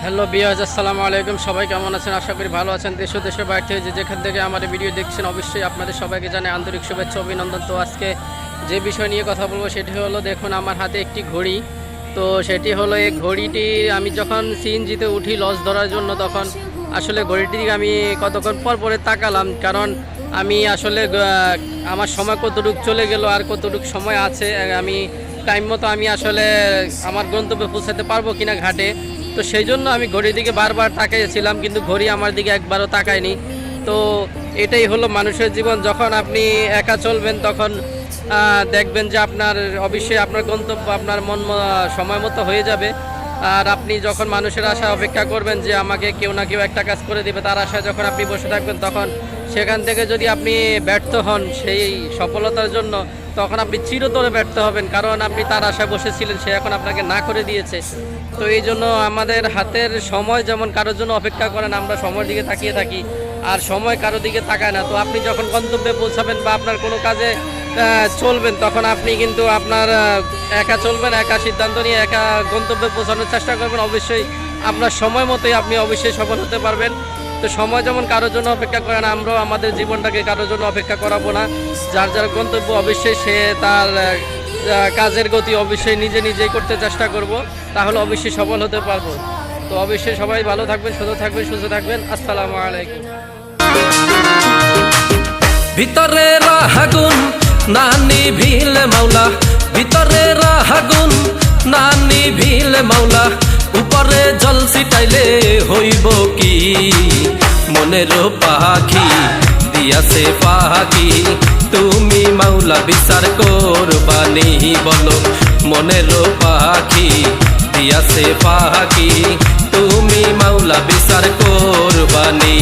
Hello বিয়াজ, আসসালামু আলাইকুম। সবাই কেমন আছেন? আশা করি ভালো আছেন। দেশ ও দেশের বাইরে থেকে যেখান থেকে আমার ভিডিও দেখছেন অবশ্যই আপনাদের সবাইকে জানাই আন্তরিক শুভেচ্ছা অভিনন্দন। তো আজকে যে বিষয় নিয়ে কথা বলবো সেটি হলো, দেখুন আমার হাতে একটি ঘড়ি। তো সেটি হলো, এই ঘড়িটি আমি যখন সিএনজিতে উঠি লঞ্চ ধরার জন্য, তখন আসলে ঘড়িটি আমি কতক্ষণ পর পরে তাকালাম, কারণ আমি আসলে আমার সময় কতটুকু চলে গেল আর কতটুকু সময় আছে, আমি টাইম মতো আমি আসলে আমার গন্তব্যে পৌঁছাতে পারবো কিনা ঘাটে। তো সেই জন্য আমি ঘড়ির দিকে বারবার তাকাইছিলাম, কিন্তু ঘড়ি আমার দিকে একবারও তাকায়নি। তো এটাই হলো মানুষের জীবন। যখন আপনি একা চলবেন তখন দেখবেন যে আপনার অবশ্যই আপনার গন্তব্য আপনার সময় মতো হয়ে যাবে। আর আপনি যখন মানুষের আশা অপেক্ষা করবেন যে আমাকে কেউ না কেউ একটা কাজ করে দেবে, তার আশায় যখন আপনি বসে থাকবেন, তখন সেখান থেকে যদি আপনি ব্যর্থ হন সেই সফলতার জন্য, তখন আপনি চিরতরে ব্যর্থ হবেন, কারণ আপনি তার আশায় বসেছিলেন, সে এখন আপনাকে না করে দিয়েছে। তো এই জন্য আমাদের হাতের সময় যেমন কারোর জন্য অপেক্ষা করেন, আমরা সময়ের দিকে তাকিয়ে থাকি, আর সময় কারোর দিকে তাকায় না। তো আপনি যখন গন্তব্যে পৌঁছাবেন বা আপনার কোনো কাজে চলবেন, তখন আপনি কিন্তু আপনার একা চলবেন, একা সিদ্ধান্ত নিয়ে একা গন্তব্যে পৌঁছানোর চেষ্টা করবেন। অবশ্যই আপনার সময় মতোই আপনি অবশ্যই সফল হতে পারবেন। তো সময় যেমন কারোর জন্য অপেক্ষা করে না, আমরাও আমাদের জীবনটাকে কারোর জন্য অপেক্ষা করাবো না। যার যার গন্তব্য অবশ্যই সে তার কাজের গতি অবশ্যই নিজে নিজেই করতে চেষ্টা করব, তাহলে অবশ্যই সফল হতে পারবো। তো অবশ্যই সবাই ভালো থাকবেন, সুস্থ থাকবেন। আসসালামু আলাইকুম। ভিতরে রাহাগুন নানি ভিলে মাওলা, ভিতরে রাহাগুন নানি ভিলে মাওলা, উপরে জল ছিটাইলে হইব কি? মনের পাখি দিয়াছে পাখি, তুমি মাওলা বিচার করবানি বলো। মনের পাখি দিয়াছে পাখি, তুমি মাওলা বিচার করবানি।